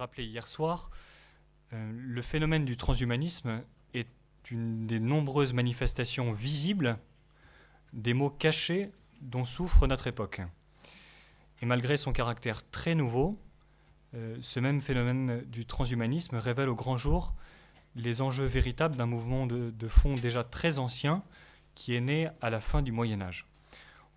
rappelé hier soir, le phénomène du transhumanisme est une des nombreuses manifestations visibles des maux cachés dont souffre notre époque. Et malgré son caractère très nouveau, ce même phénomène du transhumanisme révèle au grand jour les enjeux véritables d'un mouvement de fond déjà très ancien qui est né à la fin du Moyen-Âge.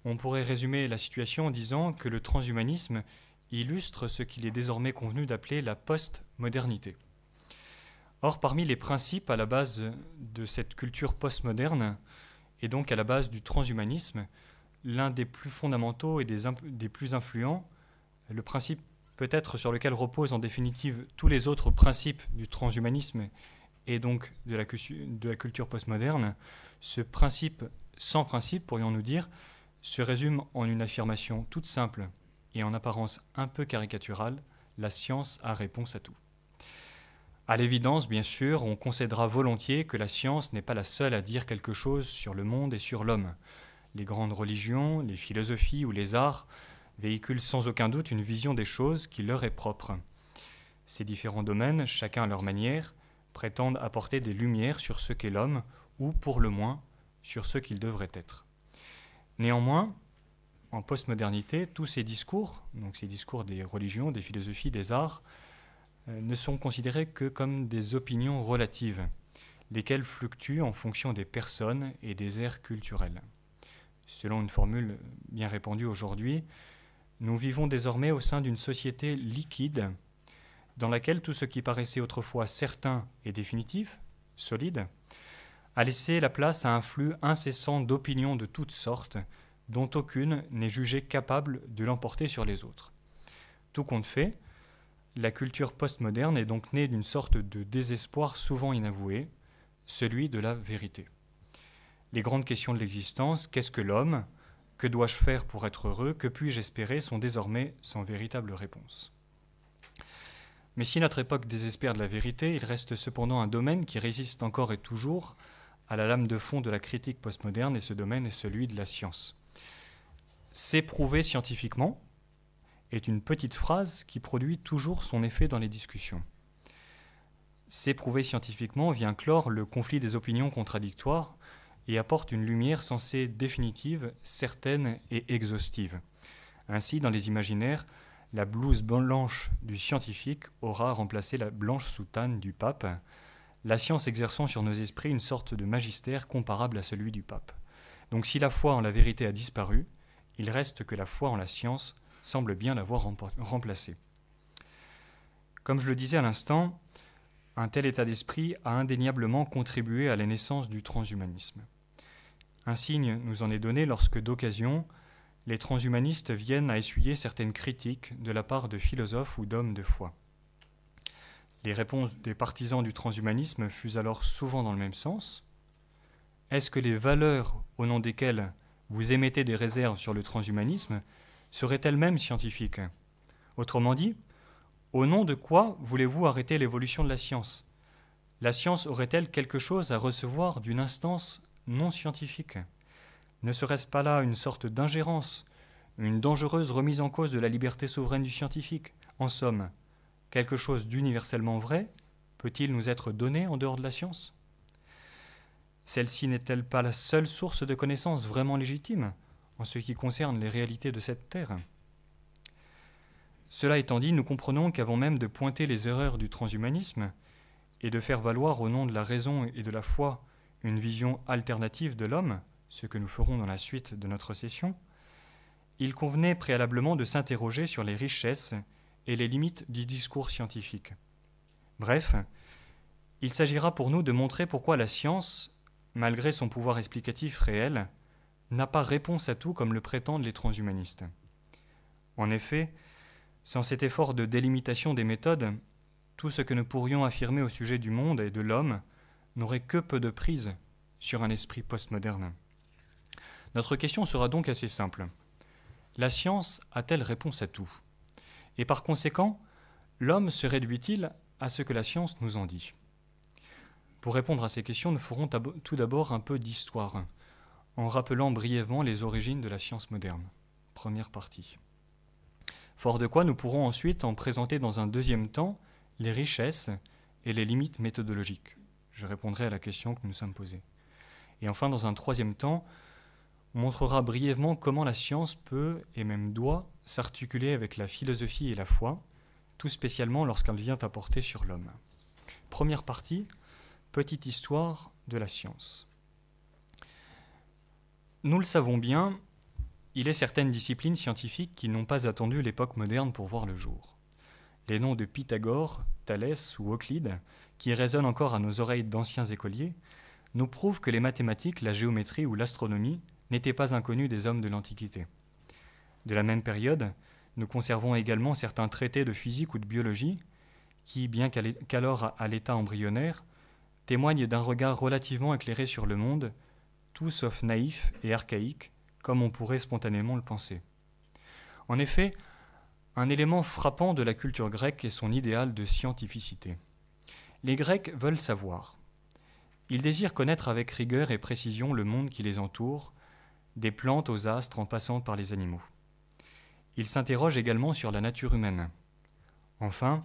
On pourrait résumer la situation en disant que le transhumanisme illustre ce qu'il est désormais convenu d'appeler la post-modernité. Or, parmi les principes à la base de cette culture postmoderne, et donc à la base du transhumanisme, l'un des plus fondamentaux et des plus influents, le principe peut-être sur lequel reposent en définitive tous les autres principes du transhumanisme et donc de la culture postmoderne, ce principe sans principe, pourrions-nous dire, se résume en une affirmation toute simple et en apparence un peu caricaturale: la science a réponse à tout. À l'évidence, bien sûr, on concédera volontiers que la science n'est pas la seule à dire quelque chose sur le monde et sur l'homme. Les grandes religions, les philosophies ou les arts véhiculent sans aucun doute une vision des choses qui leur est propre. Ces différents domaines, chacun à leur manière, prétendent apporter des lumières sur ce qu'est l'homme, ou pour le moins, sur ce qu'il devrait être. Néanmoins, en postmodernité, tous ces discours, donc ces discours des religions, des philosophies, des arts, ne sont considérés que comme des opinions relatives, lesquelles fluctuent en fonction des personnes et des aires culturelles. Selon une formule bien répandue aujourd'hui, nous vivons désormais au sein d'une société liquide, dans laquelle tout ce qui paraissait autrefois certain et définitif, solide, a laissé la place à un flux incessant d'opinions de toutes sortes, dont aucune n'est jugée capable de l'emporter sur les autres. Tout compte fait, la culture postmoderne est donc née d'une sorte de désespoir souvent inavoué, celui de la vérité. Les grandes questions de l'existence, qu'est-ce que l'homme, que dois-je faire pour être heureux, que puis-je espérer, sont désormais sans véritable réponse. Mais si notre époque désespère de la vérité, il reste cependant un domaine qui résiste encore et toujours à la lame de fond de la critique postmoderne, et ce domaine est celui de la science. C'est prouvé scientifiquement est une petite phrase qui produit toujours son effet dans les discussions. C'est prouvé scientifiquement vient clore le conflit des opinions contradictoires et apporte une lumière censée définitive, certaine et exhaustive. Ainsi, dans les imaginaires, la blouse blanche du scientifique aura remplacé la blanche soutane du pape, la science exerçant sur nos esprits une sorte de magistère comparable à celui du pape. Donc si la foi en la vérité a disparu, il reste que la foi en la science semble bien l'avoir remplacée. Comme je le disais à l'instant, un tel état d'esprit a indéniablement contribué à la naissance du transhumanisme. Un signe nous en est donné lorsque, d'occasion, les transhumanistes viennent à essuyer certaines critiques de la part de philosophes ou d'hommes de foi. Les réponses des partisans du transhumanisme fusent alors souvent dans le même sens. Est-ce que les valeurs au nom desquelles vous émettez des réserves sur le transhumanisme seraient elles-mêmes scientifiques? Autrement dit, au nom de quoi voulez-vous arrêter l'évolution de la science? La science aurait-elle quelque chose à recevoir d'une instance non scientifique? Ne serait-ce pas là une sorte d'ingérence, une dangereuse remise en cause de la liberté souveraine du scientifique? En somme, quelque chose d'universellement vrai peut-il nous être donné en dehors de la science? Celle-ci n'est-elle pas la seule source de connaissances vraiment légitime en ce qui concerne les réalités de cette terre? Cela étant dit, nous comprenons qu'avant même de pointer les erreurs du transhumanisme et de faire valoir au nom de la raison et de la foi une vision alternative de l'homme, ce que nous ferons dans la suite de notre session, il convenait préalablement de s'interroger sur les richesses et les limites du discours scientifique. Bref, il s'agira pour nous de montrer pourquoi la science, malgré son pouvoir explicatif réel, n'a pas réponse à tout comme le prétendent les transhumanistes. En effet, sans cet effort de délimitation des méthodes, tout ce que nous pourrions affirmer au sujet du monde et de l'homme n'aurait que peu de prise sur un esprit postmoderne. Notre question sera donc assez simple. La science a-t-elle réponse à tout? Et par conséquent, l'homme se réduit-il à ce que la science nous en dit? Pour répondre à ces questions, nous ferons tout d'abord un peu d'histoire, en rappelant brièvement les origines de la science moderne. Première partie. Fort de quoi, nous pourrons ensuite en présenter dans un deuxième temps les richesses et les limites méthodologiques. Je répondrai à la question que nous sommes posée. Et enfin, dans un troisième temps, on montrera brièvement comment la science peut et même doit s'articuler avec la philosophie et la foi, tout spécialement lorsqu'elle vient à porter sur l'homme. Première partie, petite histoire de la science. Nous le savons bien, il est certaines disciplines scientifiques qui n'ont pas attendu l'époque moderne pour voir le jour. Les noms de Pythagore, Thalès ou Euclide, qui résonnent encore à nos oreilles d'anciens écoliers, nous prouvent que les mathématiques, la géométrie ou l'astronomie n'étaient pas inconnus des hommes de l'Antiquité. De la même période, nous conservons également certains traités de physique ou de biologie qui, bien qu'alors à l'état embryonnaire, témoignent d'un regard relativement éclairé sur le monde, tout sauf naïf et archaïque, comme on pourrait spontanément le penser. En effet, un élément frappant de la culture grecque est son idéal de scientificité. Les Grecs veulent savoir. Ils désirent connaître avec rigueur et précision le monde qui les entoure, des plantes aux astres en passant par les animaux. Ils s'interrogent également sur la nature humaine. Enfin,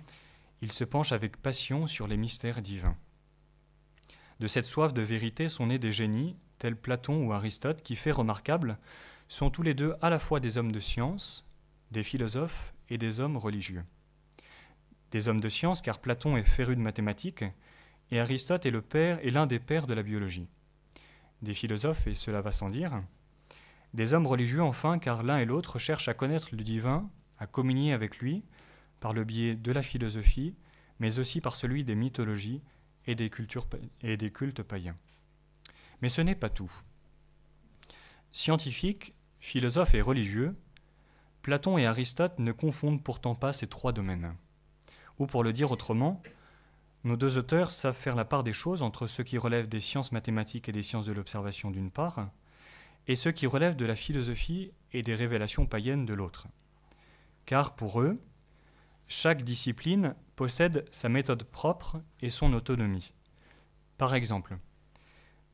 ils se penchent avec passion sur les mystères divins. De cette soif de vérité sont nés des génies, tels Platon ou Aristote, qui, fait remarquable, sont tous les deux à la fois des hommes de science, des philosophes et des hommes religieux. Des hommes de science, car Platon est féru de mathématiques, et Aristote est l'un des pères de la biologie. Des philosophes, et cela va sans dire. Des hommes religieux, enfin, car l'un et l'autre cherchent à connaître le divin, à communier avec lui, par le biais de la philosophie, mais aussi par celui des mythologies et des cultes païens. Mais ce n'est pas tout. Scientifiques, philosophes et religieux, Platon et Aristote ne confondent pourtant pas ces trois domaines. Ou pour le dire autrement, nos deux auteurs savent faire la part des choses entre ce qui relève des sciences mathématiques et des sciences de l'observation d'une part, et ce qui relève de la philosophie et des révélations païennes de l'autre. Car pour eux, chaque discipline possède sa méthode propre et son autonomie. Par exemple,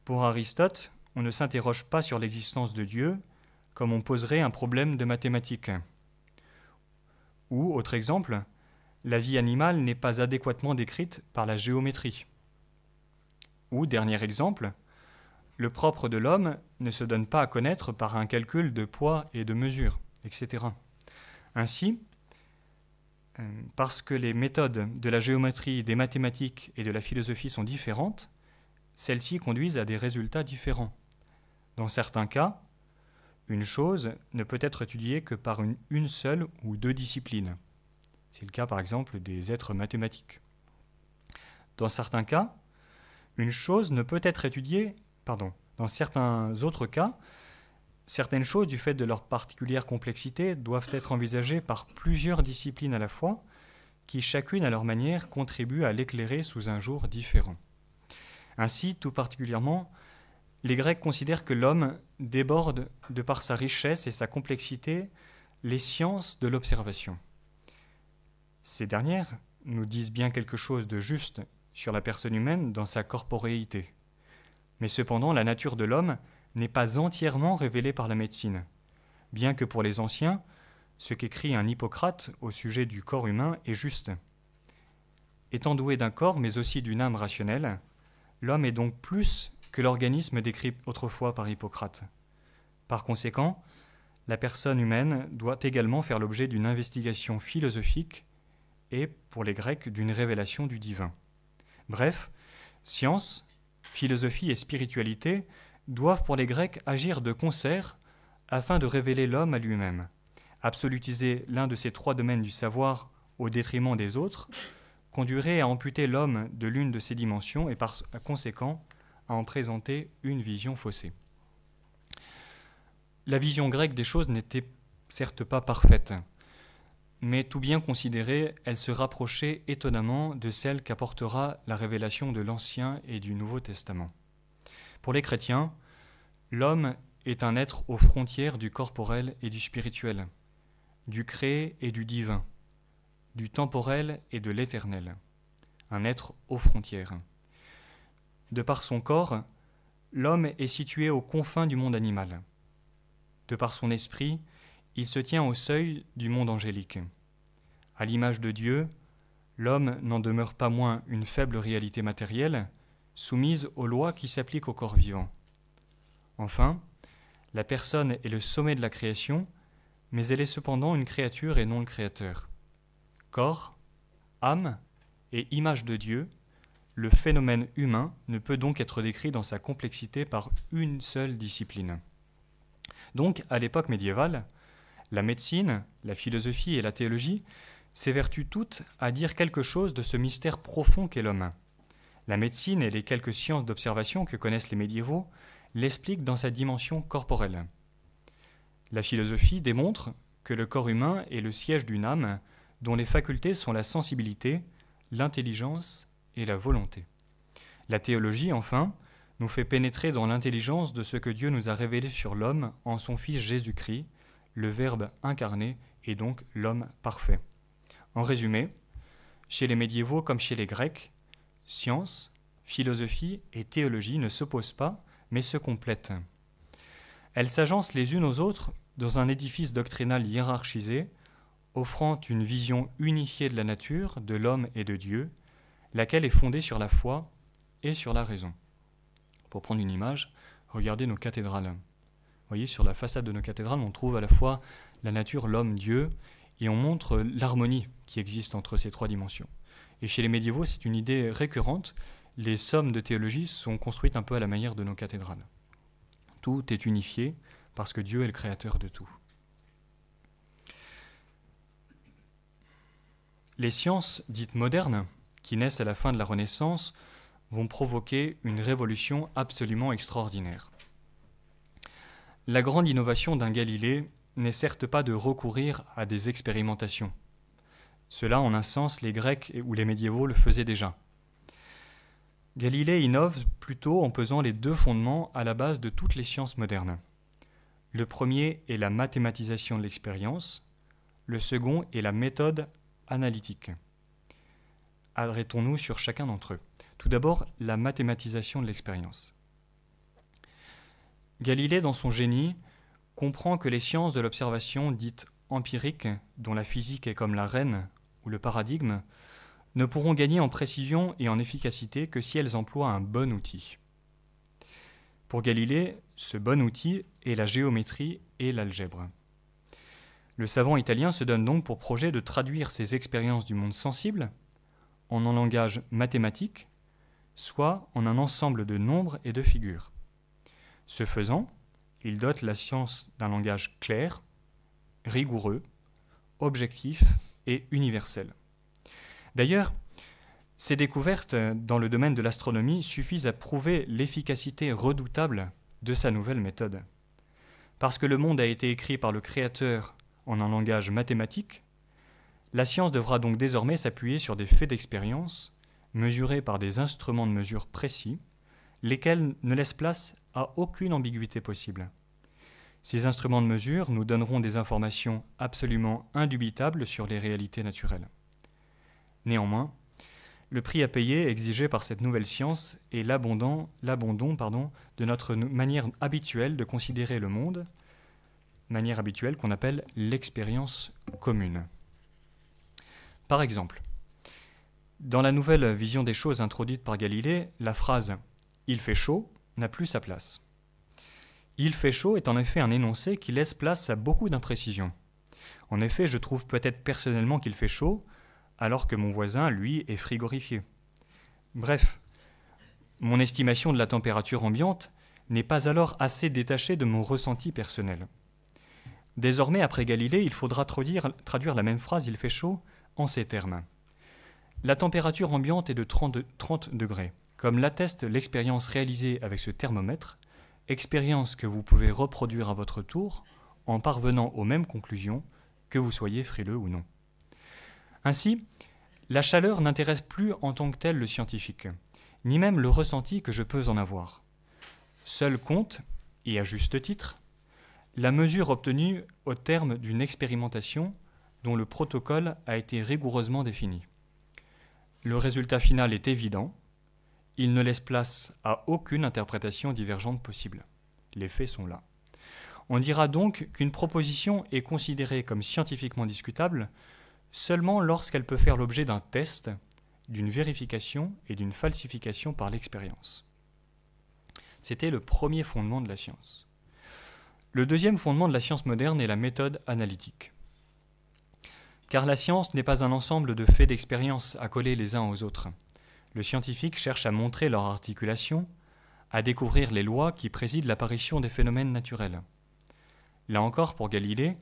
pour Aristote, on ne s'interroge pas sur l'existence de Dieu comme on poserait un problème de mathématiques. Ou, autre exemple, la vie animale n'est pas adéquatement décrite par la géométrie. Ou, dernier exemple, le propre de l'homme ne se donne pas à connaître par un calcul de poids et de mesure, etc. Ainsi, parce que les méthodes de la géométrie, des mathématiques et de la philosophie sont différentes, celles-ci conduisent à des résultats différents. Dans certains cas, une chose ne peut être étudiée que par une seule ou deux disciplines. C'est le cas par exemple des êtres mathématiques. Dans certains cas, une chose ne peut être étudiée, dans certains autres cas, certaines choses, du fait de leur particulière complexité, doivent être envisagées par plusieurs disciplines à la fois, qui chacune à leur manière contribuent à l'éclairer sous un jour différent. Ainsi, tout particulièrement, les Grecs considèrent que l'homme déborde, de par sa richesse et sa complexité, les sciences de l'observation. Ces dernières nous disent bien quelque chose de juste sur la personne humaine dans sa corporéité. Mais cependant, la nature de l'homme n'est pas entièrement révélée par la médecine, bien que pour les anciens, ce qu'écrit un Hippocrate au sujet du corps humain est juste. Étant doué d'un corps, mais aussi d'une âme rationnelle, l'homme est donc plus que l'organisme décrit autrefois par Hippocrate. Par conséquent, la personne humaine doit également faire l'objet d'une investigation philosophique et, pour les Grecs, d'une révélation du divin. Bref, science, philosophie et spiritualité doivent pour les Grecs agir de concert afin de révéler l'homme à lui-même. Absolutiser l'un de ces trois domaines du savoir au détriment des autres conduirait à amputer l'homme de l'une de ses dimensions et par conséquent à en présenter une vision faussée. La vision grecque des choses n'était certes pas parfaite, mais tout bien considérée, elle se rapprochait étonnamment de celle qu'apportera la révélation de l'Ancien et du Nouveau Testament. Pour les chrétiens, l'homme est un être aux frontières du corporel et du spirituel, du créé et du divin, du temporel et de l'éternel, un être aux frontières. De par son corps, l'homme est situé aux confins du monde animal. De par son esprit, il se tient au seuil du monde angélique. À l'image de Dieu, l'homme n'en demeure pas moins une faible réalité matérielle, soumise aux lois qui s'appliquent au corps vivant. Enfin, la personne est le sommet de la création, mais elle est cependant une créature et non le créateur. Corps, âme et image de Dieu, le phénomène humain ne peut donc être décrit dans sa complexité par une seule discipline. Donc, à l'époque médiévale, la médecine, la philosophie et la théologie s'évertuent toutes à dire quelque chose de ce mystère profond qu'est l'homme. La médecine et les quelques sciences d'observation que connaissent les médiévaux l'expliquent dans sa dimension corporelle. La philosophie démontre que le corps humain est le siège d'une âme dont les facultés sont la sensibilité, l'intelligence et la volonté. La théologie, enfin, nous fait pénétrer dans l'intelligence de ce que Dieu nous a révélé sur l'homme en son Fils Jésus-Christ, le Verbe incarné et donc l'homme parfait. En résumé, chez les médiévaux comme chez les Grecs, science, philosophie et théologie ne s'opposent pas, mais se complètent. Elles s'agencent les unes aux autres dans un édifice doctrinal hiérarchisé, offrant une vision unifiée de la nature, de l'homme et de Dieu, laquelle est fondée sur la foi et sur la raison. Pour prendre une image, regardez nos cathédrales. Vous voyez, sur la façade de nos cathédrales, on trouve à la fois la nature, l'homme, Dieu, et on montre l'harmonie qui existe entre ces trois dimensions. Et chez les médiévaux, c'est une idée récurrente. Les sommes de théologie sont construites un peu à la manière de nos cathédrales. Tout est unifié parce que Dieu est le créateur de tout. Les sciences dites modernes, qui naissent à la fin de la Renaissance, vont provoquer une révolution absolument extraordinaire. La grande innovation d'un Galilée n'est certes pas de recourir à des expérimentations. Cela, en un sens, les Grecs ou les médiévaux le faisaient déjà. Galilée innove plutôt en posant les deux fondements à la base de toutes les sciences modernes. Le premier est la mathématisation de l'expérience, le second est la méthode analytique. Arrêtons-nous sur chacun d'entre eux. Tout d'abord, la mathématisation de l'expérience. Galilée, dans son génie, comprend que les sciences de l'observation dites empiriques, dont la physique est comme la reine ou le paradigme, ne pourront gagner en précision et en efficacité que si elles emploient un bon outil. Pour Galilée, ce bon outil est la géométrie et l'algèbre. Le savant italien se donne donc pour projet de traduire ses expériences du monde sensible en un langage mathématique, soit en un ensemble de nombres et de figures. Ce faisant, il dote la science d'un langage clair, rigoureux, objectif et universel. D'ailleurs, ces découvertes dans le domaine de l'astronomie suffisent à prouver l'efficacité redoutable de sa nouvelle méthode. Parce que le monde a été écrit par le Créateur en un langage mathématique, la science devra donc désormais s'appuyer sur des faits d'expérience, mesurés par des instruments de mesure précis, lesquels ne laissent place à aucune ambiguïté possible. Ces instruments de mesure nous donneront des informations absolument indubitables sur les réalités naturelles. Néanmoins, le prix à payer exigé par cette nouvelle science est l'abandon de notre manière habituelle de considérer le monde, manière habituelle qu'on appelle l'expérience commune. Par exemple, dans la nouvelle vision des choses introduite par Galilée, la phrase « il fait chaud » n'a plus sa place. « Il fait chaud » est en effet un énoncé qui laisse place à beaucoup d'imprécisions. En effet, je trouve peut-être personnellement qu'il fait chaud, alors que mon voisin, lui, est frigorifié. Bref, mon estimation de la température ambiante n'est pas alors assez détachée de mon ressenti personnel. Désormais, après Galilée, il faudra traduire la même phrase « il fait chaud » en ces termes. La température ambiante est de 30 degrés, comme l'atteste l'expérience réalisée avec ce thermomètre, expérience que vous pouvez reproduire à votre tour en parvenant aux mêmes conclusions, que vous soyez frileux ou non. Ainsi, la chaleur n'intéresse plus en tant que telle le scientifique, ni même le ressenti que je peux en avoir. Seul compte, et à juste titre, la mesure obtenue au terme d'une expérimentation dont le protocole a été rigoureusement défini. Le résultat final est évident, il ne laisse place à aucune interprétation divergente possible. Les faits sont là. On dira donc qu'une proposition est considérée comme scientifiquement discutable seulement lorsqu'elle peut faire l'objet d'un test, d'une vérification et d'une falsification par l'expérience. C'était le premier fondement de la science. Le deuxième fondement de la science moderne est la méthode analytique. Car la science n'est pas un ensemble de faits d'expérience accolés les uns aux autres. Le scientifique cherche à montrer leur articulation, à découvrir les lois qui président l'apparition des phénomènes naturels. Là encore, pour Galilée,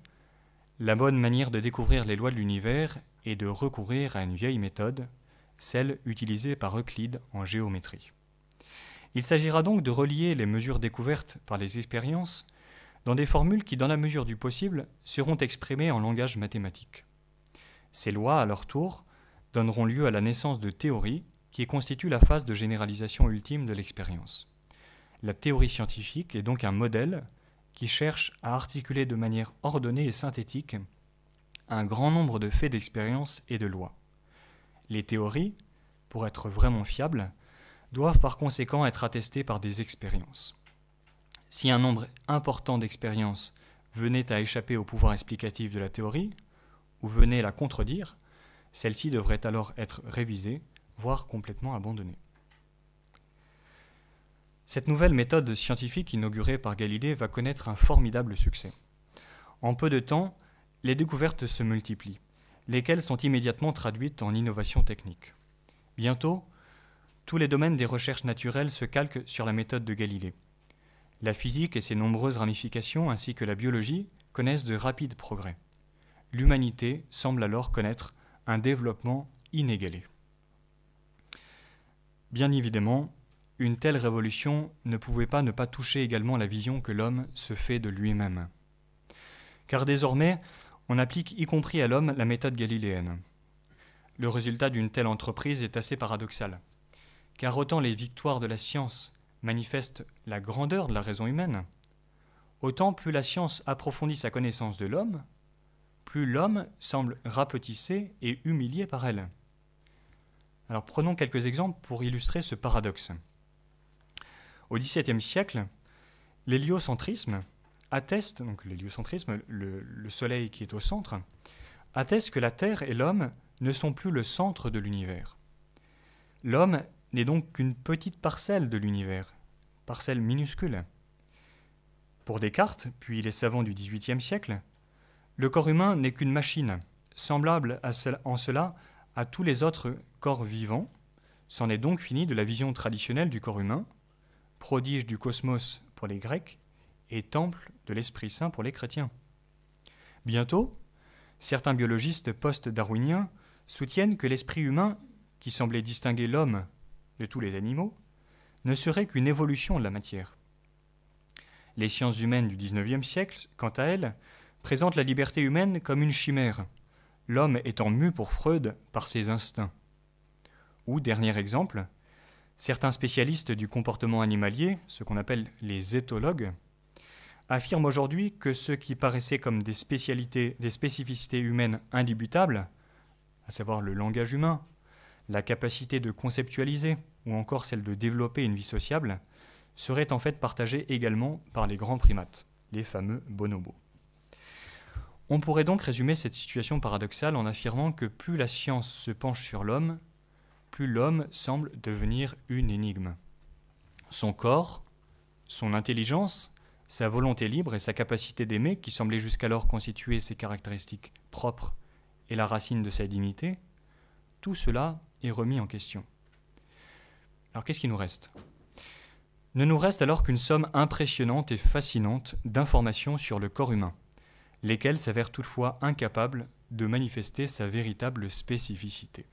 la bonne manière de découvrir les lois de l'univers est de recourir à une vieille méthode, celle utilisée par Euclide en géométrie. Il s'agira donc de relier les mesures découvertes par les expériences dans des formules qui, dans la mesure du possible, seront exprimées en langage mathématique. Ces lois, à leur tour, donneront lieu à la naissance de théories qui constituent la phase de généralisation ultime de l'expérience. La théorie scientifique est donc un modèle qui cherche à articuler de manière ordonnée et synthétique un grand nombre de faits d'expérience et de lois. Les théories, pour être vraiment fiables, doivent par conséquent être attestées par des expériences. Si un nombre important d'expériences venait à échapper au pouvoir explicatif de la théorie, ou venait la contredire, celle-ci devrait alors être révisée, voire complètement abandonnée. Cette nouvelle méthode scientifique inaugurée par Galilée va connaître un formidable succès. En peu de temps, les découvertes se multiplient, lesquelles sont immédiatement traduites en innovations techniques. Bientôt, tous les domaines des recherches naturelles se calquent sur la méthode de Galilée. La physique et ses nombreuses ramifications ainsi que la biologie connaissent de rapides progrès. L'humanité semble alors connaître un développement inégalé. Bien évidemment, une telle révolution ne pouvait pas ne pas toucher également la vision que l'homme se fait de lui-même. Car désormais, on applique y compris à l'homme la méthode galiléenne. Le résultat d'une telle entreprise est assez paradoxal, car autant les victoires de la science manifestent la grandeur de la raison humaine, autant plus la science approfondit sa connaissance de l'homme, plus l'homme semble rapetissé et humilié par elle. Alors prenons quelques exemples pour illustrer ce paradoxe. Au XVIIe siècle, l'héliocentrisme atteste, donc l'héliocentrisme, le Soleil qui est au centre, atteste que la Terre et l'homme ne sont plus le centre de l'univers. L'homme n'est donc qu'une petite parcelle de l'univers, parcelle minuscule. Pour Descartes, puis les savants du XVIIIe siècle, le corps humain n'est qu'une machine, semblable en cela à tous les autres corps vivants. C'en est donc fini de la vision traditionnelle du corps humain, prodige du cosmos pour les Grecs et temple de l'Esprit Saint pour les chrétiens. Bientôt, certains biologistes post-darwiniens soutiennent que l'esprit humain, qui semblait distinguer l'homme de tous les animaux, ne serait qu'une évolution de la matière. Les sciences humaines du XIXe siècle, quant à elles, présentent la liberté humaine comme une chimère, l'homme étant mu pour Freud par ses instincts. Ou, dernier exemple, certains spécialistes du comportement animalier, ce qu'on appelle les éthologues, affirment aujourd'hui que ce qui paraissait comme des spécificités humaines indubitables, à savoir le langage humain, la capacité de conceptualiser ou encore celle de développer une vie sociable, seraient en fait partagées également par les grands primates, les fameux bonobos. On pourrait donc résumer cette situation paradoxale en affirmant que plus la science se penche sur l'homme, plus l'homme semble devenir une énigme. Son corps, son intelligence, sa volonté libre et sa capacité d'aimer, qui semblaient jusqu'alors constituer ses caractéristiques propres et la racine de sa dignité, tout cela est remis en question. Alors qu'est-ce qui nous reste ? Ne nous reste alors qu'une somme impressionnante et fascinante d'informations sur le corps humain, lesquelles s'avèrent toutefois incapables de manifester sa véritable spécificité.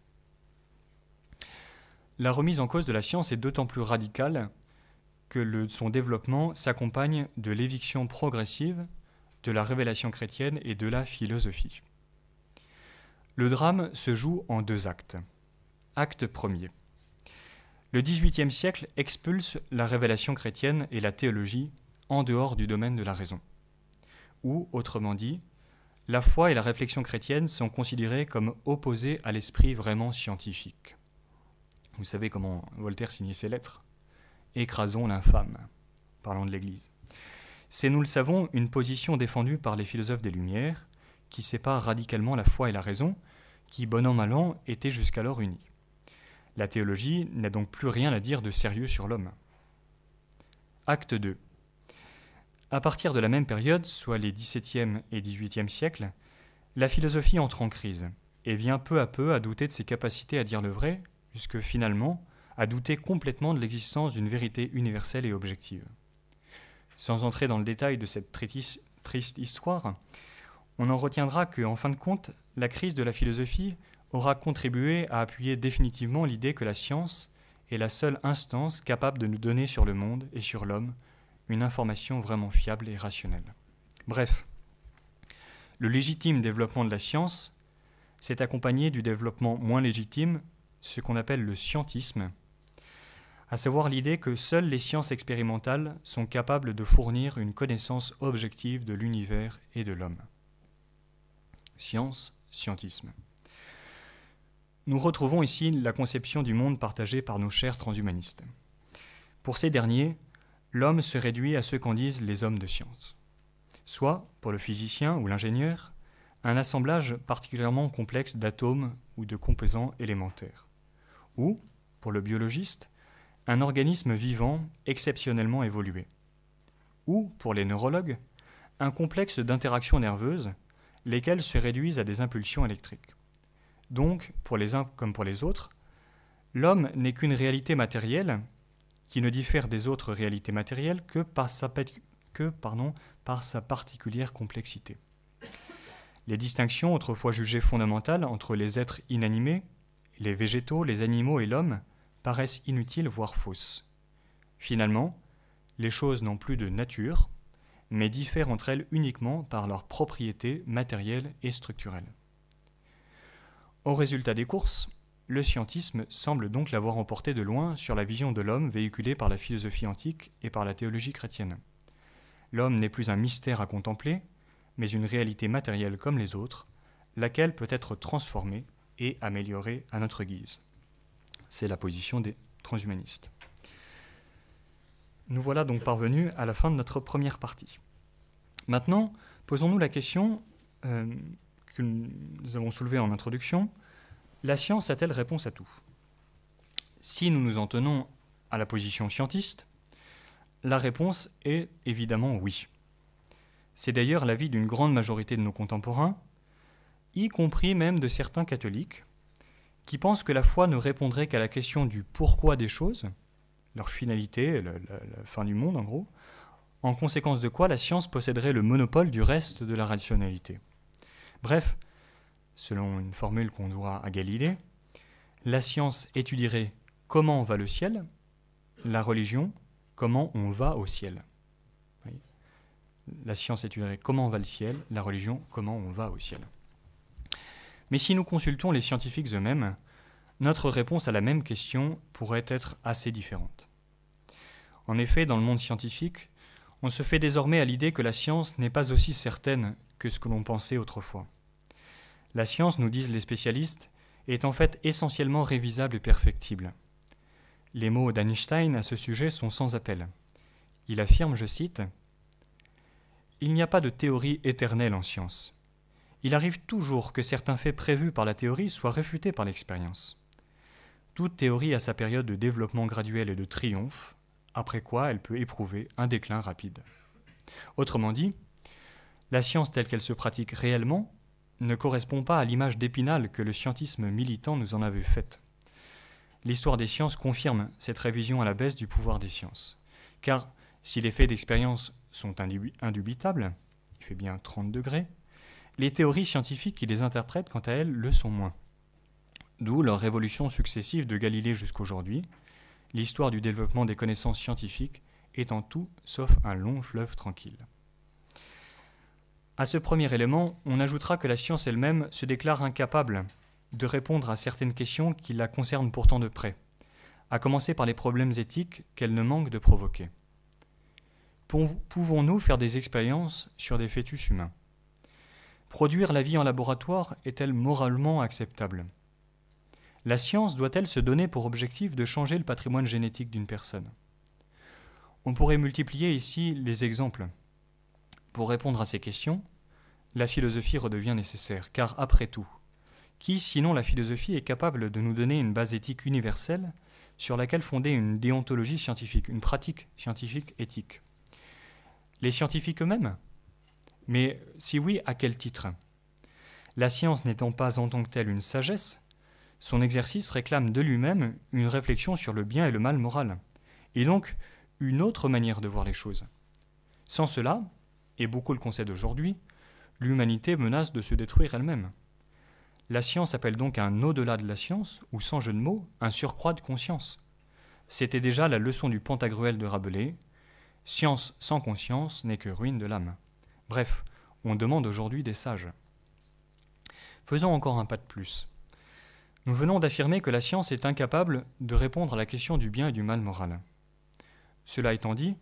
La remise en cause de la science est d'autant plus radicale que son développement s'accompagne de l'éviction progressive de la révélation chrétienne et de la philosophie. Le drame se joue en deux actes. Acte premier. Le XVIIIe siècle expulse la révélation chrétienne et la théologie en dehors du domaine de la raison. Ou, autrement dit, la foi et la réflexion chrétienne sont considérées comme opposées à l'esprit vraiment scientifique. Vous savez comment Voltaire signait ses lettres ? Écrasons l'infâme, parlant de l'Église. C'est, nous le savons, une position défendue par les philosophes des Lumières, qui séparent radicalement la foi et la raison, qui, bon an mal an, étaient jusqu'alors unis. La théologie n'a donc plus rien à dire de sérieux sur l'homme. Acte 2. À partir de la même période, soit les XVIIe et XVIIIe siècles, la philosophie entre en crise et vient peu à peu à douter de ses capacités à dire le vrai, jusque finalement à douter complètement de l'existence d'une vérité universelle et objective. Sans entrer dans le détail de cette triste histoire, on en retiendra que, en fin de compte, la crise de la philosophie aura contribué à appuyer définitivement l'idée que la science est la seule instance capable de nous donner sur le monde et sur l'homme une information vraiment fiable et rationnelle. Bref, le légitime développement de la science s'est accompagné du développement moins légitime, ce qu'on appelle le scientisme, à savoir l'idée que seules les sciences expérimentales sont capables de fournir une connaissance objective de l'univers et de l'homme. Science, scientisme. Nous retrouvons ici la conception du monde partagée par nos chers transhumanistes. Pour ces derniers, l'homme se réduit à ce qu'en disent les hommes de science. Soit, pour le physicien ou l'ingénieur, un assemblage particulièrement complexe d'atomes ou de composants élémentaires. Ou, pour le biologiste, un organisme vivant exceptionnellement évolué. Ou, pour les neurologues, un complexe d'interactions nerveuses, lesquelles se réduisent à des impulsions électriques. Donc, pour les uns comme pour les autres, l'homme n'est qu'une réalité matérielle qui ne diffère des autres réalités matérielles que par sa particulière complexité. Les distinctions autrefois jugées fondamentales entre les êtres inanimés, les végétaux, les animaux et l'homme paraissent inutiles, voire fausses. Finalement, les choses n'ont plus de nature, mais diffèrent entre elles uniquement par leurs propriétés matérielles et structurelles. Au résultat des courses, le scientisme semble donc l'avoir emporté de loin sur la vision de l'homme véhiculée par la philosophie antique et par la théologie chrétienne. L'homme n'est plus un mystère à contempler, mais une réalité matérielle comme les autres, laquelle peut être transformée et améliorée à notre guise. C'est la position des transhumanistes. Nous voilà donc parvenus à la fin de notre première partie. Maintenant, posons-nous la question que nous avons soulevée en introduction. La science a-t-elle réponse à tout ? Si nous nous en tenons à la position scientiste, la réponse est évidemment oui. C'est d'ailleurs l'avis d'une grande majorité de nos contemporains, y compris même de certains catholiques, qui pensent que la foi ne répondrait qu'à la question du pourquoi des choses, leur finalité, la fin du monde en gros, en conséquence de quoi la science posséderait le monopole du reste de la rationalité. Bref, selon une formule qu'on doit à Galilée, la science étudierait comment va le ciel, la religion, comment on va au ciel. Oui. La science étudierait comment va le ciel, la religion, comment on va au ciel. Mais si nous consultons les scientifiques eux-mêmes, notre réponse à la même question pourrait être assez différente. En effet, dans le monde scientifique, on se fait désormais à l'idée que la science n'est pas aussi certaine que ce que l'on pensait autrefois. La science, nous disent les spécialistes, est en fait essentiellement révisable et perfectible. Les mots d'Einstein à ce sujet sont sans appel. Il affirme, je cite, « Il n'y a pas de théorie éternelle en science. Il arrive toujours que certains faits prévus par la théorie soient réfutés par l'expérience. Toute théorie a sa période de développement graduel et de triomphe, après quoi elle peut éprouver un déclin rapide. » Autrement dit, la science telle qu'elle se pratique réellement ne correspond pas à l'image d'Épinal que le scientisme militant nous en avait faite. L'histoire des sciences confirme cette révision à la baisse du pouvoir des sciences. Car si les faits d'expérience sont indubitables, il fait bien 30 degrés, les théories scientifiques qui les interprètent, quant à elles, le sont moins. D'où leur révolution successive de Galilée jusqu'aujourd'hui, l'histoire du développement des connaissances scientifiques étant tout sauf un long fleuve tranquille. À ce premier élément, on ajoutera que la science elle-même se déclare incapable de répondre à certaines questions qui la concernent pourtant de près, à commencer par les problèmes éthiques qu'elle ne manque de provoquer. Pouvons-nous faire des expériences sur des fœtus humains ? Produire la vie en laboratoire est-elle moralement acceptable ? La science doit-elle se donner pour objectif de changer le patrimoine génétique d'une personne ? On pourrait multiplier ici les exemples. Pour répondre à ces questions, la philosophie redevient nécessaire, car après tout, Qui, sinon la philosophie, est capable de nous donner une base éthique universelle sur laquelle fonder une déontologie scientifique, une pratique scientifique éthique? Les scientifiques eux-mêmes? Mais si oui, à quel titre? La science n'étant pas en tant que telle une sagesse, son exercice réclame de lui-même une réflexion sur le bien et le mal moral, et donc une autre manière de voir les choses. Sans cela, et beaucoup le concèdent aujourd'hui, l'humanité menace de se détruire elle-même. La science appelle donc un au-delà de la science, ou sans jeu de mots, un surcroît de conscience. C'était déjà la leçon du Pantagruel de Rabelais. Science sans conscience n'est que ruine de l'âme. Bref, on demande aujourd'hui des sages. Faisons encore un pas de plus. Nous venons d'affirmer que la science est incapable de répondre à la question du bien et du mal moral. Cela étant dit,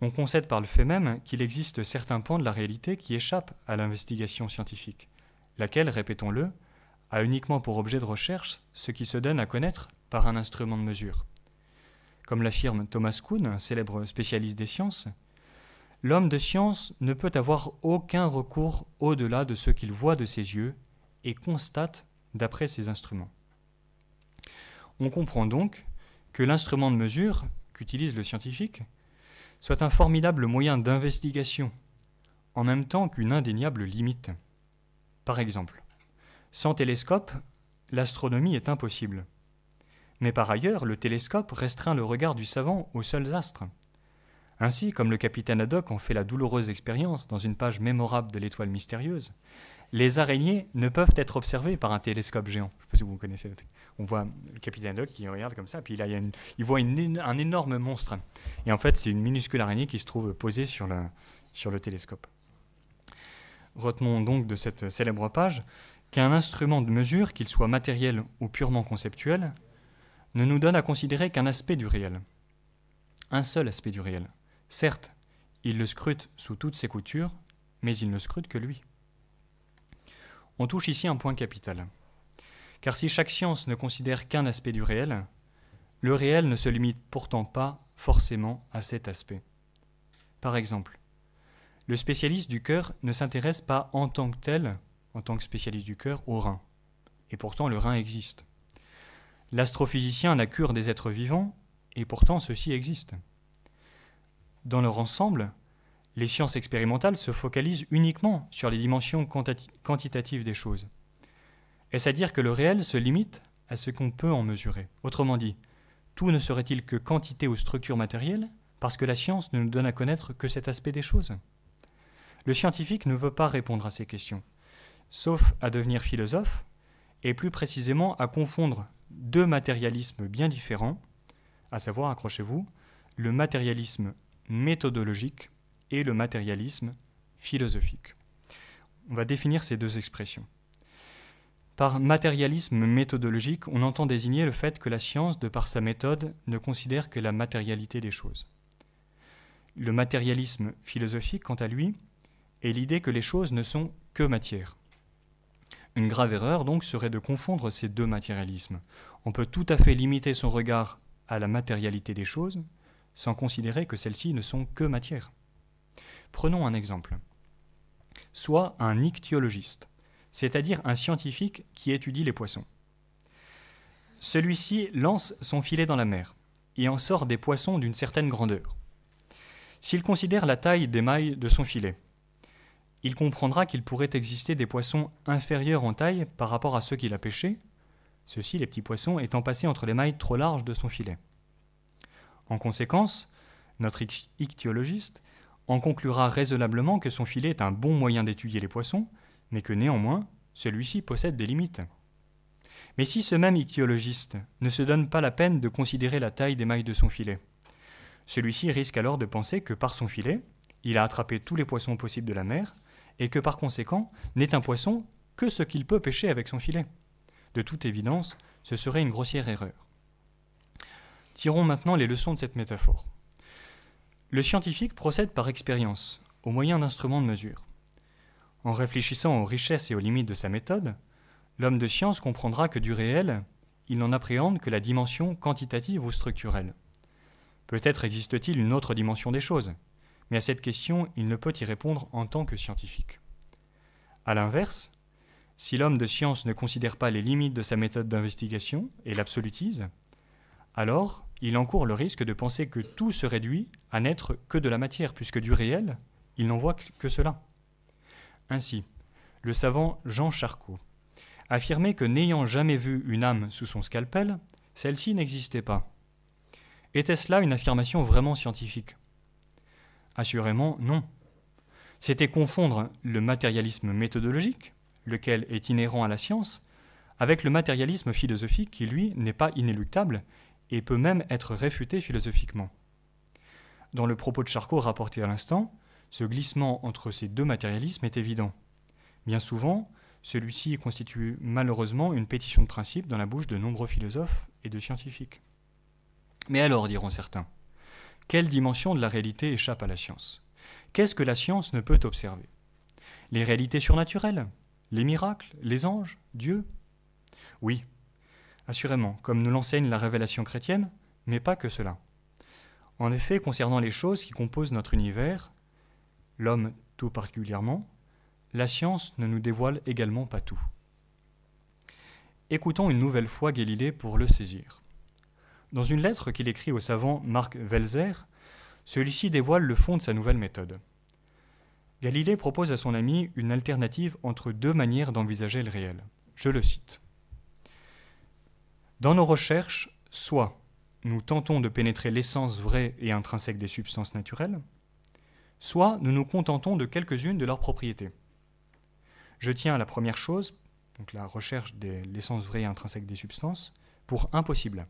on concède par le fait même qu'il existe certains pans de la réalité qui échappent à l'investigation scientifique, laquelle, répétons-le, a uniquement pour objet de recherche ce qui se donne à connaître par un instrument de mesure. Comme l'affirme Thomas Kuhn, un célèbre spécialiste des sciences, l'homme de science ne peut avoir aucun recours au-delà de ce qu'il voit de ses yeux et constate d'après ses instruments. On comprend donc que l'instrument de mesure qu'utilise le scientifique soit un formidable moyen d'investigation, en même temps qu'une indéniable limite. Par exemple, sans télescope, l'astronomie est impossible. Mais par ailleurs, le télescope restreint le regard du savant aux seuls astres. Ainsi, comme le capitaine Haddock en fait la douloureuse expérience dans une page mémorable de l'Étoile mystérieuse, les araignées ne peuvent être observées par un télescope géant. Je ne sais pas si vous connaissez. On voit le capitaine Haddock qui regarde comme ça, puis là, il voit un énorme monstre. Et en fait, c'est une minuscule araignée qui se trouve posée sur le télescope. Retenons donc de cette célèbre page qu'un instrument de mesure, qu'il soit matériel ou purement conceptuel, ne nous donne à considérer qu'un aspect du réel. Un seul aspect du réel. Certes, il le scrute sous toutes ses coutures, mais il ne scrute que lui. On touche ici un point capital. Car si chaque science ne considère qu'un aspect du réel, le réel ne se limite pourtant pas forcément à cet aspect. Par exemple, le spécialiste du cœur ne s'intéresse pas en tant que tel, en tant que spécialiste du cœur, au rein. Et pourtant, le rein existe. L'astrophysicien n'a cure des êtres vivants, et pourtant ceux-ci existent. Dans leur ensemble, les sciences expérimentales se focalisent uniquement sur les dimensions quantitatives des choses. Est-ce à dire que le réel se limite à ce qu'on peut en mesurer? Autrement dit, tout ne serait-il que quantité ou structure matérielle, parce que la science ne nous donne à connaître que cet aspect des choses? Le scientifique ne peut pas répondre à ces questions, sauf à devenir philosophe, et plus précisément à confondre deux matérialismes bien différents, à savoir, accrochez-vous, le matérialisme méthodologique et le matérialisme philosophique. On va définir ces deux expressions. Par matérialisme méthodologique, on entend désigner le fait que la science, de par sa méthode, ne considère que la matérialité des choses. Le matérialisme philosophique, quant à lui, est l'idée que les choses ne sont que matière. Une grave erreur, donc, serait de confondre ces deux matérialismes. On peut tout à fait limiter son regard à la matérialité des choses, sans considérer que celles-ci ne sont que matière. Prenons un exemple. Soit un ichthyologiste, c'est-à-dire un scientifique qui étudie les poissons. Celui-ci lance son filet dans la mer et en sort des poissons d'une certaine grandeur. S'il considère la taille des mailles de son filet, il comprendra qu'il pourrait exister des poissons inférieurs en taille par rapport à ceux qu'il a pêchés, ceux-ci, les petits poissons, étant passés entre les mailles trop larges de son filet. En conséquence, notre ichthyologiste en conclura raisonnablement que son filet est un bon moyen d'étudier les poissons, mais que néanmoins, celui-ci possède des limites. Mais si ce même ichthyologiste ne se donne pas la peine de considérer la taille des mailles de son filet, celui-ci risque alors de penser que par son filet, il a attrapé tous les poissons possibles de la mer, et que par conséquent, n'est un poisson que ce qu'il peut pêcher avec son filet. De toute évidence, ce serait une grossière erreur. Tirons maintenant les leçons de cette métaphore. Le scientifique procède par expérience, au moyen d'instruments de mesure. En réfléchissant aux richesses et aux limites de sa méthode, l'homme de science comprendra que du réel, il n'en appréhende que la dimension quantitative ou structurelle. Peut-être existe-t-il une autre dimension des choses, mais à cette question, il ne peut y répondre en tant que scientifique. A l'inverse, Si l'homme de science ne considère pas les limites de sa méthode d'investigation et l'absolutise, alors il encourt le risque de penser que tout se réduit à n'être que de la matière, puisque du réel, il n'en voit que cela. Ainsi, le savant Jean Charcot affirmait que n'ayant jamais vu une âme sous son scalpel, celle-ci n'existait pas. Était-ce là une affirmation vraiment scientifique ? Assurément, non. C'était confondre le matérialisme méthodologique, lequel est inhérent à la science, avec le matérialisme philosophique qui, lui, n'est pas inéluctable et peut même être réfuté philosophiquement. Dans le propos de Charcot rapporté à l'instant, ce glissement entre ces deux matérialismes est évident. Bien souvent, celui-ci constitue malheureusement une pétition de principe dans la bouche de nombreux philosophes et de scientifiques. Mais alors, diront certains, quelle dimension de la réalité échappe à la science ? Qu'est-ce que la science ne peut observer ? Les réalités surnaturelles ? Les miracles ? Les anges ? Dieu ? Oui, assurément, comme nous l'enseigne la révélation chrétienne, mais pas que cela. En effet, concernant les choses qui composent notre univers, l'homme tout particulièrement, la science ne nous dévoile également pas tout. Écoutons une nouvelle fois Galilée pour le saisir. Dans une lettre qu'il écrit au savant Marc Welser, celui-ci dévoile le fond de sa nouvelle méthode. Galilée propose à son ami une alternative entre deux manières d'envisager le réel. Je le cite. « Dans nos recherches, soit nous tentons de pénétrer l'essence vraie et intrinsèque des substances naturelles, soit nous nous contentons de quelques-unes de leurs propriétés. Je tiens à la première chose, donc la recherche de l'essence vraie et intrinsèque des substances, pour impossible,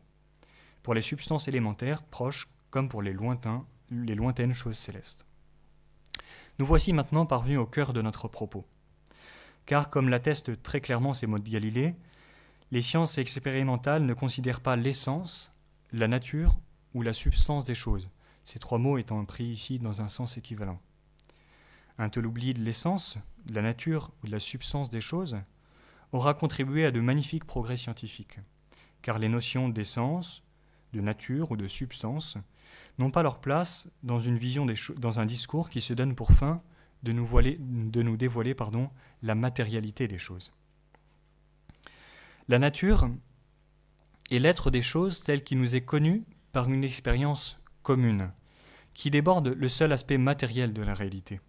pour les substances élémentaires proches comme pour les lointaines choses célestes. Nous voici maintenant parvenus au cœur de notre propos. Car, comme l'attestent très clairement ces mots de Galilée, les sciences expérimentales ne considèrent pas l'essence, la nature ou la substance des choses, ces trois mots étant pris ici dans un sens équivalent. Un tel oubli de l'essence, de la nature ou de la substance des choses aura contribué à de magnifiques progrès scientifiques, car les notions d'essence, de nature ou de substance n'ont pas leur place dans une vision dans un discours qui se donne pour fin de nous dévoiler la matérialité des choses. La nature est l'être des choses tel qu'il nous est connu par une expérience commune, qui déborde le seul aspect matériel de la réalité.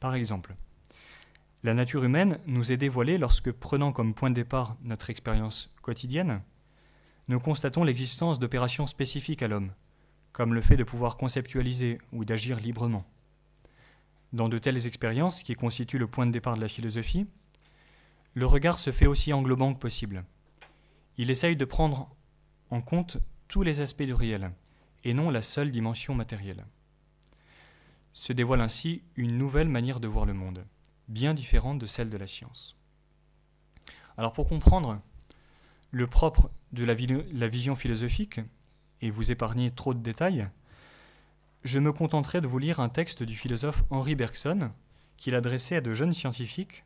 Par exemple, la nature humaine nous est dévoilée lorsque, prenant comme point de départ notre expérience quotidienne, nous constatons l'existence d'opérations spécifiques à l'homme, comme le fait de pouvoir conceptualiser ou d'agir librement. Dans de telles expériences, qui constituent le point de départ de la philosophie, le regard se fait aussi englobant que possible. Il essaye de prendre en compte tous les aspects du réel, et non la seule dimension matérielle. Se dévoile ainsi une nouvelle manière de voir le monde, bien différente de celle de la science. Alors pour comprendre le propre de la vision philosophique, et vous épargner trop de détails, je me contenterai de vous lire un texte du philosophe Henri Bergson qu'il adressait à de jeunes scientifiques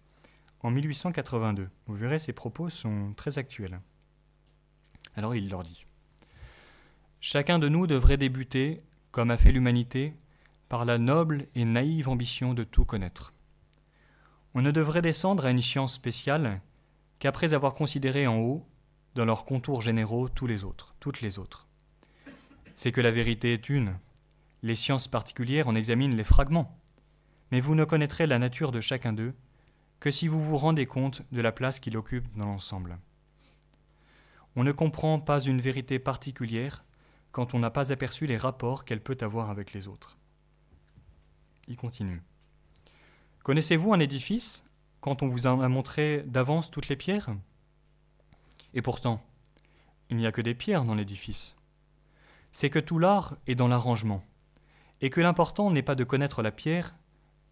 en 1882. Vous verrez, ses propos sont très actuels. Alors il leur dit « Chacun de nous devrait débuter, comme a fait l'humanité, par la noble et naïve ambition de tout connaître. On ne devrait descendre à une science spéciale qu'après avoir considéré en haut, dans leurs contours généraux, toutes les autres. C'est que la vérité est une. Les sciences particulières en examinent les fragments, mais vous ne connaîtrez la nature de chacun d'eux que si vous vous rendez compte de la place qu'il occupe dans l'ensemble. On ne comprend pas une vérité particulière quand on n'a pas aperçu les rapports qu'elle peut avoir avec les autres. » Il continue. « Connaissez-vous un édifice quand on vous en a montré d'avance toutes les pierres ? Et pourtant, il n'y a que des pierres dans l'édifice. C'est que tout l'art est dans l'arrangement, et que l'important n'est pas de connaître la pierre,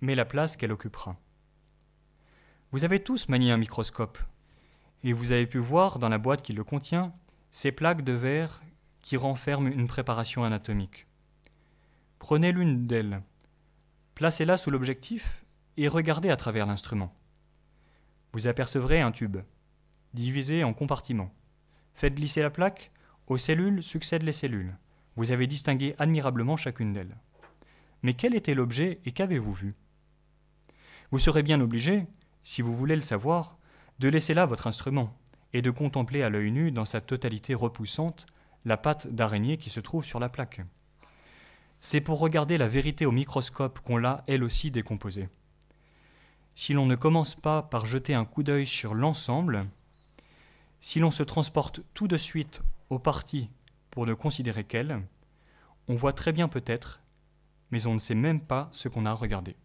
mais la place qu'elle occupera. Vous avez tous manié un microscope, et vous avez pu voir dans la boîte qui le contient ces plaques de verre qui renferment une préparation anatomique. Prenez l'une d'elles, placez-la sous l'objectif et regardez à travers l'instrument. Vous apercevrez un tube, divisé en compartiments. Faites glisser la plaque, aux cellules succèdent les cellules. Vous avez distingué admirablement chacune d'elles. Mais quel était l'objet et qu'avez-vous vu ? Vous serez bien obligé, si vous voulez le savoir, de laisser là votre instrument et de contempler à l'œil nu, dans sa totalité repoussante, la patte d'araignée qui se trouve sur la plaque. C'est pour regarder la vérité au microscope qu'on l'a, elle aussi, décomposée. Si l'on ne commence pas par jeter un coup d'œil sur l'ensemble, si l'on se transporte tout de suite aux parties pour ne considérer qu'elles, on voit très bien peut-être, mais on ne sait même pas ce qu'on a regardé.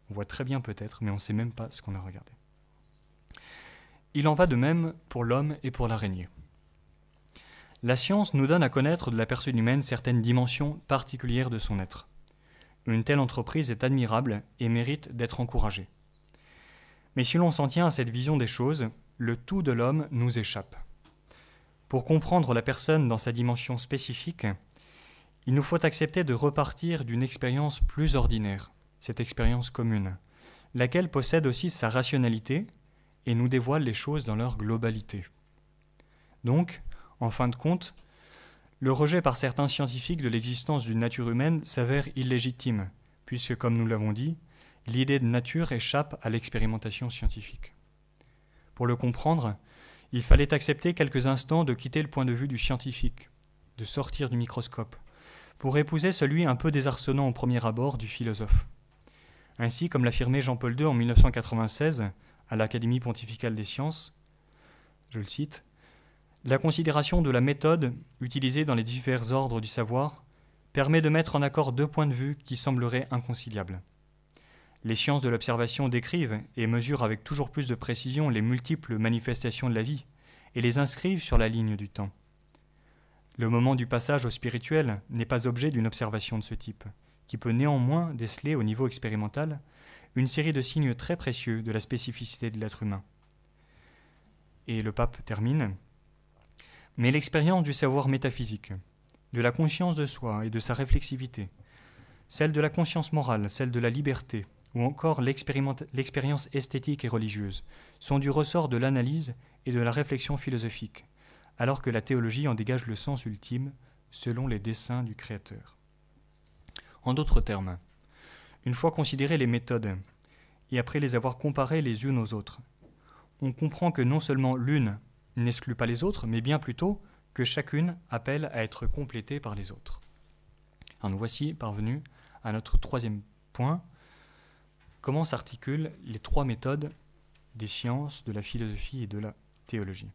On voit très bien peut-être, mais on ne sait même pas ce qu'on a regardé. Il en va de même pour l'homme et pour l'araignée. La science nous donne à connaître de la personne humaine certaines dimensions particulières de son être. Une telle entreprise est admirable et mérite d'être encouragée. Mais si l'on s'en tient à cette vision des choses, le tout de l'homme nous échappe. Pour comprendre la personne dans sa dimension spécifique, il nous faut accepter de repartir d'une expérience plus ordinaire, cette expérience commune, laquelle possède aussi sa rationalité et nous dévoile les choses dans leur globalité. Donc, en fin de compte, le rejet par certains scientifiques de l'existence d'une nature humaine s'avère illégitime, puisque, comme nous l'avons dit, l'idée de nature échappe à l'expérimentation scientifique. Pour le comprendre, il fallait accepter quelques instants de quitter le point de vue du scientifique, de sortir du microscope, pour épouser celui un peu désarçonnant au premier abord du philosophe. Ainsi, comme l'affirmait Jean-Paul II en 1996 à l'Académie pontificale des sciences, je le cite, « La considération de la méthode utilisée dans les divers ordres du savoir permet de mettre en accord deux points de vue qui sembleraient inconciliables. Les sciences de l'observation décrivent et mesurent avec toujours plus de précision les multiples manifestations de la vie et les inscrivent sur la ligne du temps. Le moment du passage au spirituel n'est pas objet d'une observation de ce type, qui peut néanmoins déceler au niveau expérimental une série de signes très précieux de la spécificité de l'être humain. » Et le pape termine. « Mais l'expérience du savoir métaphysique, de la conscience de soi et de sa réflexivité, celle de la conscience morale, celle de la liberté, ou encore l'expérience esthétique et religieuse, sont du ressort de l'analyse et de la réflexion philosophique, alors que la théologie en dégage le sens ultime, selon les desseins du Créateur. » En d'autres termes, une fois considérées les méthodes, et après les avoir comparées les unes aux autres, on comprend que non seulement l'une n'exclut pas les autres, mais bien plutôt que chacune appelle à être complétée par les autres. Alors nous voici parvenus à notre troisième point. Comment s'articulent les trois méthodes des sciences, de la philosophie et de la théologie?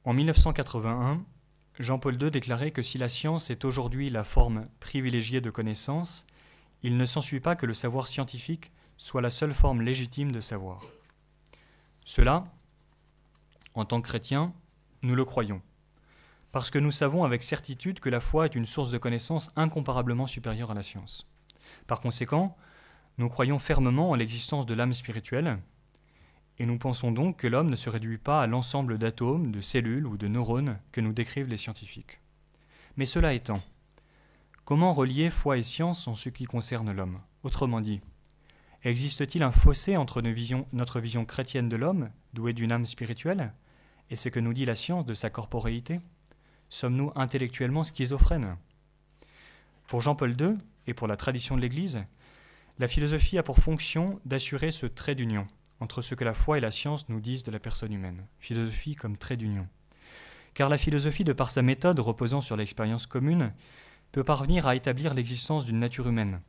En 1981, Jean-Paul II déclarait que si la science est aujourd'hui la forme privilégiée de connaissance, il ne s'ensuit pas que le savoir scientifique soit la seule forme légitime de savoir. Cela, en tant que chrétiens, nous le croyons, parce que nous savons avec certitude que la foi est une source de connaissance incomparablement supérieure à la science. Par conséquent, nous croyons fermement en l'existence de l'âme spirituelle, et nous pensons donc que l'homme ne se réduit pas à l'ensemble d'atomes, de cellules ou de neurones que nous décrivent les scientifiques. Mais cela étant, comment relier foi et science en ce qui concerne l'homme? Autrement dit, existe-t-il un fossé entre notre vision chrétienne de l'homme, doué d'une âme spirituelle, et ce que nous dit la science de sa corporéité? Sommes-nous intellectuellement schizophrènes? Pour Jean-Paul II, et pour la tradition de l'Église, la philosophie a pour fonction d'assurer ce trait d'union entre ce que la foi et la science nous disent de la personne humaine. Philosophie comme trait d'union. Car la philosophie, de par sa méthode reposant sur l'expérience commune, peut parvenir à établir l'existence d'une nature humaine,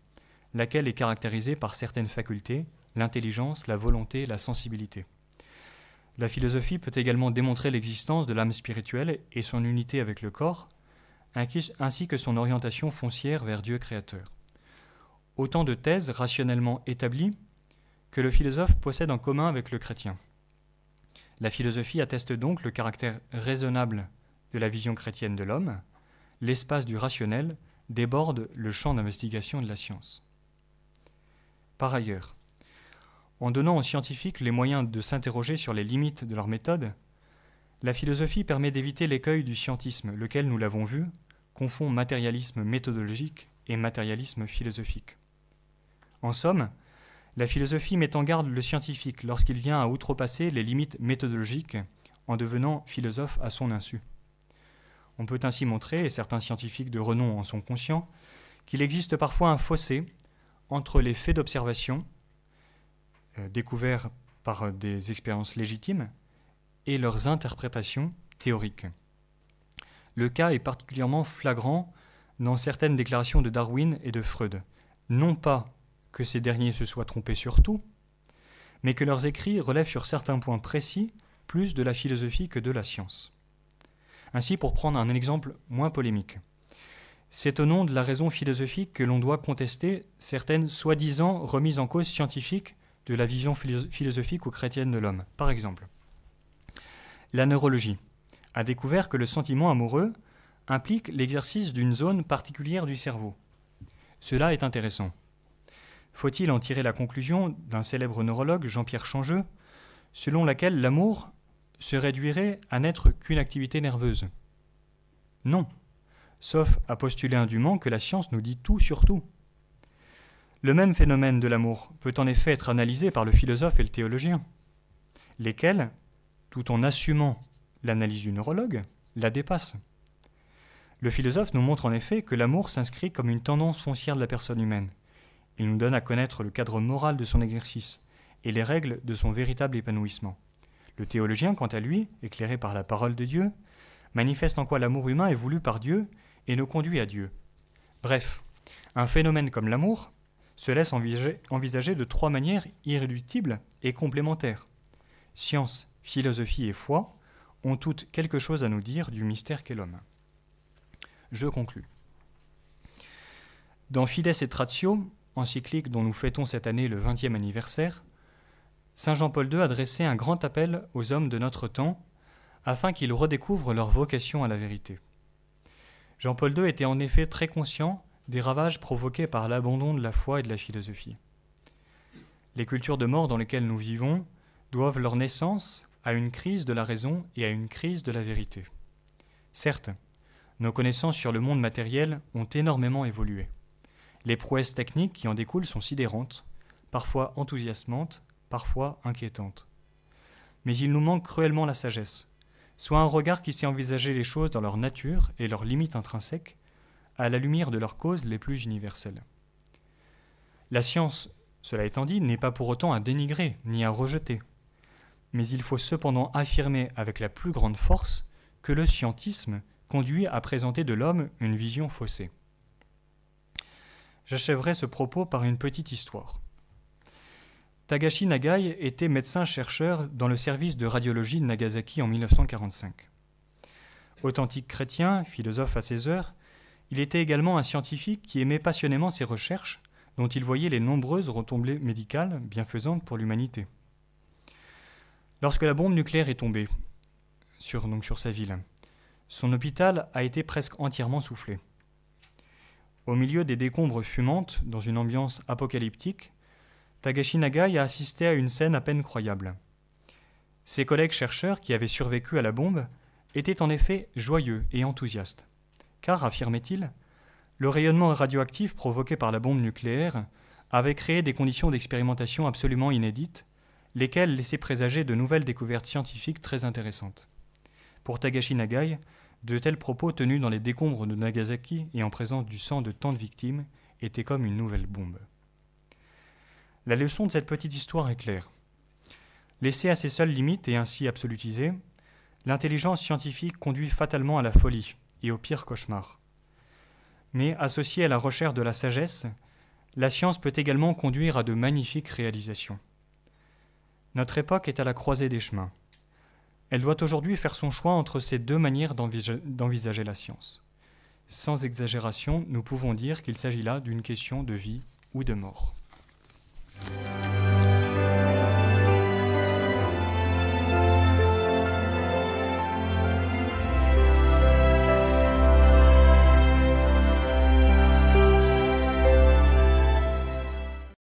laquelle est caractérisée par certaines facultés, l'intelligence, la volonté, la sensibilité. La philosophie peut également démontrer l'existence de l'âme spirituelle et son unité avec le corps, ainsi que son orientation foncière vers Dieu créateur. Autant de thèses rationnellement établies que le philosophe possède en commun avec le chrétien. La philosophie atteste donc le caractère raisonnable de la vision chrétienne de l'homme. L'espace du rationnel déborde le champ d'investigation de la science. Par ailleurs, en donnant aux scientifiques les moyens de s'interroger sur les limites de leur méthode, la philosophie permet d'éviter l'écueil du scientisme, lequel, nous l'avons vu, confond matérialisme méthodologique et matérialisme philosophique. En somme, la philosophie met en garde le scientifique lorsqu'il vient à outrepasser les limites méthodologiques en devenant philosophe à son insu. On peut ainsi montrer, et certains scientifiques de renom en sont conscients, qu'il existe parfois un fossé entre les faits d'observation découverts par des expériences légitimes, et leurs interprétations théoriques. Le cas est particulièrement flagrant dans certaines déclarations de Darwin et de Freud. Non pas que ces derniers se soient trompés sur tout, mais que leurs écrits relèvent sur certains points précis plus de la philosophie que de la science. Ainsi, pour prendre un exemple moins polémique, c'est au nom de la raison philosophique que l'on doit contester certaines soi-disant remises en cause scientifiques de la vision philosophique ou chrétienne de l'homme. Par exemple, la neurologie a découvert que le sentiment amoureux implique l'exercice d'une zone particulière du cerveau. Cela est intéressant. Faut-il en tirer la conclusion d'un célèbre neurologue, Jean-Pierre Changeux, selon laquelle l'amour se réduirait à n'être qu'une activité nerveuse? Non, sauf à postuler indûment que la science nous dit tout sur tout. Le même phénomène de l'amour peut en effet être analysé par le philosophe et le théologien, lesquels, tout en assumant l'analyse du neurologue, la dépassent. Le philosophe nous montre en effet que l'amour s'inscrit comme une tendance foncière de la personne humaine. Il nous donne à connaître le cadre moral de son exercice et les règles de son véritable épanouissement. Le théologien, quant à lui, éclairé par la parole de Dieu, manifeste en quoi l'amour humain est voulu par Dieu et nous conduit à Dieu. Bref, un phénomène comme l'amour se laisse envisager de 3 manières irréductibles et complémentaires. Science, philosophie et foi ont toutes quelque chose à nous dire du mystère qu'est l'homme. Je conclus. Dans Fides et Ratio, encyclique dont nous fêtons cette année le 20e anniversaire, Saint Jean-Paul II adressait un grand appel aux hommes de notre temps afin qu'ils redécouvrent leur vocation à la vérité. Jean-Paul II était en effet très conscient des ravages provoqués par l'abandon de la foi et de la philosophie. Les cultures de mort dans lesquelles nous vivons doivent leur naissance à une crise de la raison et à une crise de la vérité. Certes, nos connaissances sur le monde matériel ont énormément évolué. Les prouesses techniques qui en découlent sont sidérantes, parfois enthousiasmantes, parfois inquiétantes. Mais il nous manque cruellement la sagesse, soit un regard qui sait envisager les choses dans leur nature et leurs limites intrinsèques, à la lumière de leurs causes les plus universelles. La science, cela étant dit, n'est pas pour autant à dénigrer ni à rejeter, mais il faut cependant affirmer avec la plus grande force que le scientisme conduit à présenter de l'homme une vision faussée. J'achèverai ce propos par une petite histoire. Takashi Nagai était médecin-chercheur dans le service de radiologie de Nagasaki en 1945. Authentique chrétien, philosophe à ses heures, il était également un scientifique qui aimait passionnément ses recherches, dont il voyait les nombreuses retombées médicales bienfaisantes pour l'humanité. Lorsque la bombe nucléaire est tombée sur sa ville, son hôpital a été presque entièrement soufflé. Au milieu des décombres fumantes, dans une ambiance apocalyptique, Takashi Nagai a assisté à une scène à peine croyable. Ses collègues chercheurs qui avaient survécu à la bombe étaient en effet joyeux et enthousiastes, car, affirmait-il, le rayonnement radioactif provoqué par la bombe nucléaire avait créé des conditions d'expérimentation absolument inédites, lesquelles laissaient présager de nouvelles découvertes scientifiques très intéressantes. Pour Takashi Nagai, de tels propos tenus dans les décombres de Nagasaki et en présence du sang de tant de victimes étaient comme une nouvelle bombe. La leçon de cette petite histoire est claire. Laissée à ses seules limites et ainsi absolutisée, l'intelligence scientifique conduit fatalement à la folie et au pire cauchemar. Mais associée à la recherche de la sagesse, la science peut également conduire à de magnifiques réalisations. Notre époque est à la croisée des chemins. Elle doit aujourd'hui faire son choix entre ces 2 manières d'envisager la science. Sans exagération, nous pouvons dire qu'il s'agit là d'une question de vie ou de mort.